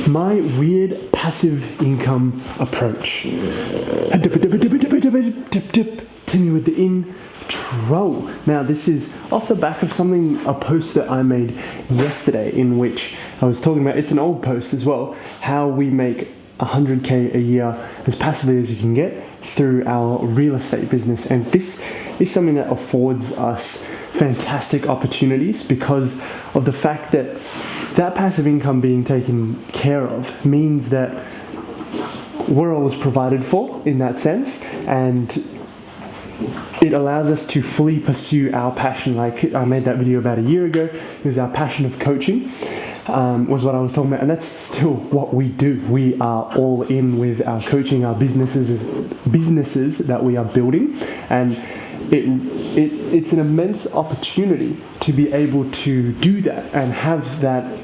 my weird passive income approach. Timmy with the intro. Now, this is off the back of a post that I made yesterday, in which I was talking about, it's an old post as well, how we make 100k a year as passively as you can get through our real estate business. And this is something that affords us fantastic opportunities because of the fact that passive income being taken care of means that we're always provided for in that sense, and it allows us to fully pursue our passion. Like I made that video about a year ago. It was our passion of coaching, was what I was talking about, and that's still what we do. We are all in with our coaching, our businesses that we are building, and it's an immense opportunity to be able to do that and have that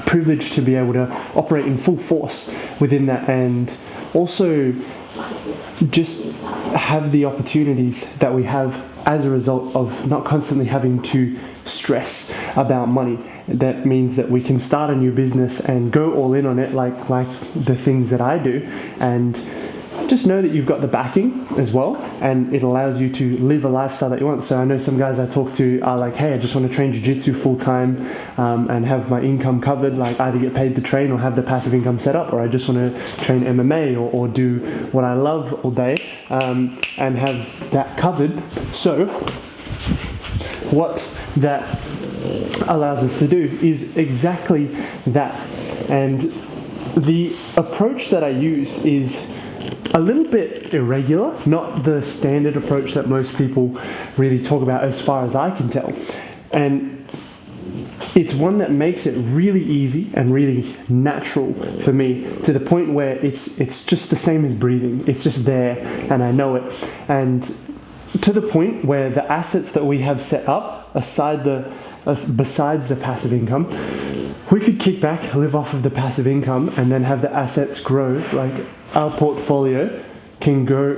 privilege to be able to operate in full force within that, and also just have the opportunities that we have as a result of not constantly having to stress about money. That means that we can start a new business and go all in on it, like the things that I do, and just know that you've got the backing as well, and it allows you to live a lifestyle that you want. So I know some guys I talk to are like, hey, I just want to train jiu-jitsu full time and have my income covered, like either get paid to train or have the passive income set up, or I just want to train MMA or do what I love all day and have that covered. So what that allows us to do is exactly that. And the approach that I use is a little bit irregular, not the standard approach that most people really talk about as far as I can tell. And it's one that makes it really easy and really natural for me, to the point where it's just the same as breathing. It's just there and I know it. And to the point where the assets that we have set up besides the passive income, we could kick back, live off of the passive income, and then have the assets grow. Like our portfolio can grow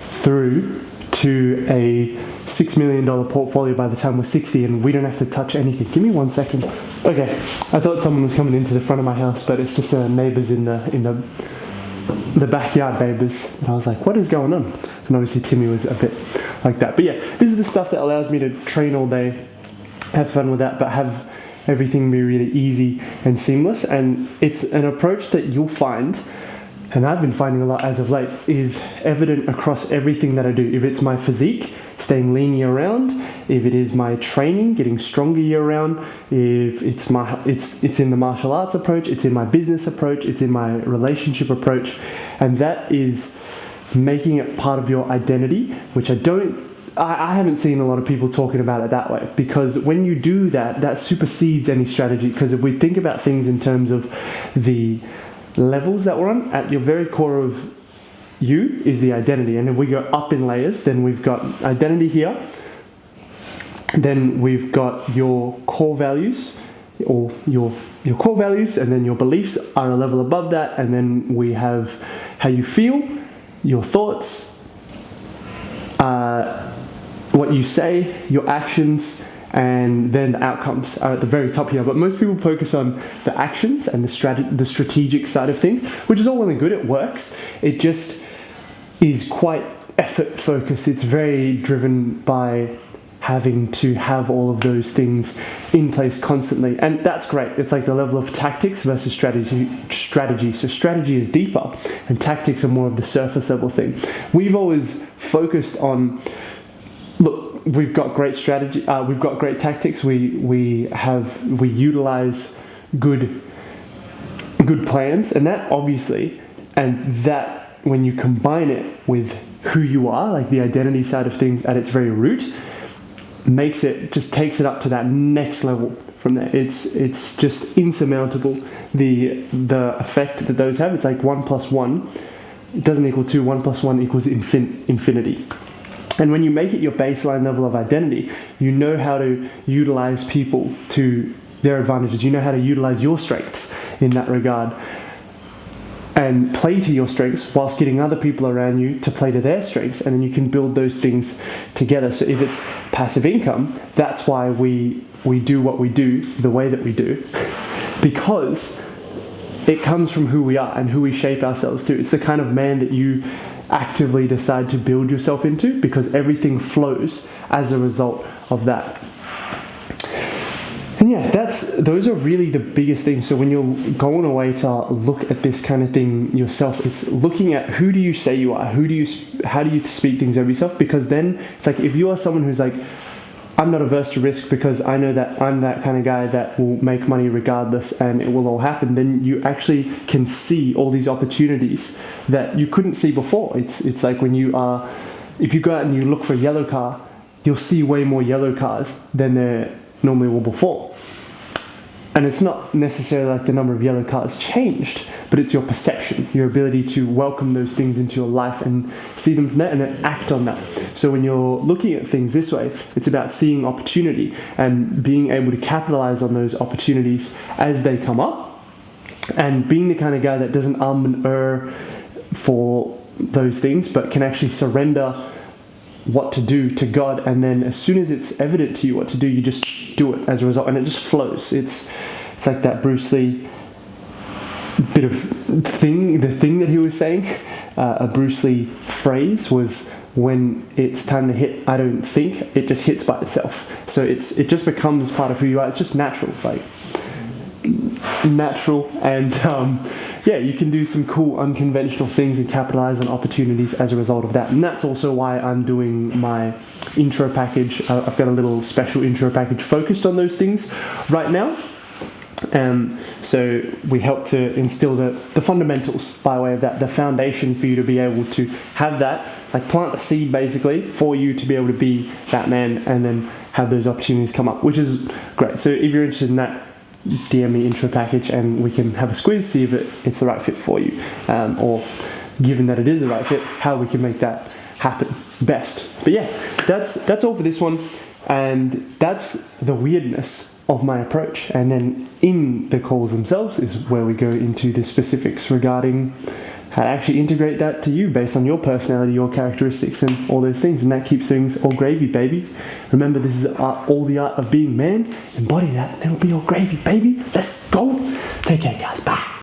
through to a $6 million portfolio by the time we're 60, and we don't have to touch anything. Give me 1 second. Okay, I thought someone was coming into the front of my house, but it's just the neighbors in the backyard neighbors. And I was like, what is going on? And obviously Timmy was a bit like that. But yeah, this is the stuff that allows me to train all day, have fun with that, but have everything be really easy and seamless. And it's an approach that you'll find, and I've been finding a lot as of late, is evident across everything that I do. If it's my physique, staying lean year round, if it is my training, getting stronger year round, if it's it's in the martial arts approach, it's in my business approach, it's in my relationship approach, and that is making it part of your identity, which I haven't seen a lot of people talking about it that way, because when you do that, that supersedes any strategy. Because if we think about things in terms of the levels that we're on, at your very core of you is the identity. And if we go up in layers, then we've got identity here, then we've got your core values, or your core values, and then your beliefs are a level above that, and then we have how you feel, your thoughts, what you say, your actions, and then the outcomes are at the very top here. But most people focus on the actions and the strategic side of things, which is all well and good. It works. It just is quite effort focused. It's very driven by having to have all of those things in place constantly, and that's great. It's like the level of tactics versus strategy. So strategy is deeper, and tactics are more of the surface level thing. We've always focused on, look, we've got great strategy, we've got great tactics, we utilize good plans, and that obviously, and that when you combine it with who you are, like the identity side of things at its very root, takes it up to that next level from there. It's just insurmountable, the effect that those have. It's like 1 + 1, it doesn't equal 2, 1 + 1 equals infinity. And when you make it your baseline level of identity, you know how to utilize people to their advantages. You know how to utilize your strengths in that regard and play to your strengths whilst getting other people around you to play to their strengths, and then you can build those things together. So if it's passive income, that's why we we do what we do the way that we do because it comes from who we are and who we shape ourselves to. It's the kind of man that you actively decide to build yourself into, because everything flows as a result of that. And yeah, those are really the biggest things. So when you're going away to look at this kind of thing yourself, it's looking at who do you say you are, how do you speak things over yourself, because then it's like, if you are someone who's like, I'm not averse to risk because I know that I'm that kind of guy that will make money regardless and it will all happen, then you actually can see all these opportunities that you couldn't see before. It's like if you go out and you look for a yellow car, you'll see way more yellow cars than there normally were before. And it's not necessarily like the number of yellow cars changed, but it's your perception, your ability to welcome those things into your life and see them from there and then act on that. So when you're looking at things this way, it's about seeing opportunity and being able to capitalize on those opportunities as they come up, and being the kind of guy that doesn't and for those things, but can actually surrender what to do to God, and then as soon as it's evident to you what to do, you just do it as a result, and it just flows. It's like that Bruce Lee bit of thing, the thing that he was saying, a Bruce Lee phrase was, when it's time to hit, I don't think, it just hits by itself. So it just becomes part of who you are. It's just natural, and yeah, you can do some cool unconventional things and capitalize on opportunities as a result of that. And that's also why I'm doing my intro package. I've got a little special intro package focused on those things right now. So we help to instill the fundamentals by way of that, the foundation for you to be able to have that, like plant the seed basically for you to be able to be that man and then have those opportunities come up, which is great. So if you're interested in that, DM me intro package and we can have a squeeze, see if it's the right fit for you, or given that it is the right fit, how we can make that happen best. But yeah, that's all for this one, and that's the weirdness of my approach. And then in the calls themselves is where we go into the specifics regarding how to actually integrate that to you based on your personality, your characteristics, and all those things. And that keeps things all gravy, baby. Remember, this is all the art of being man. Embody that, and it'll be all gravy, baby. Let's go. Take care, guys. Bye.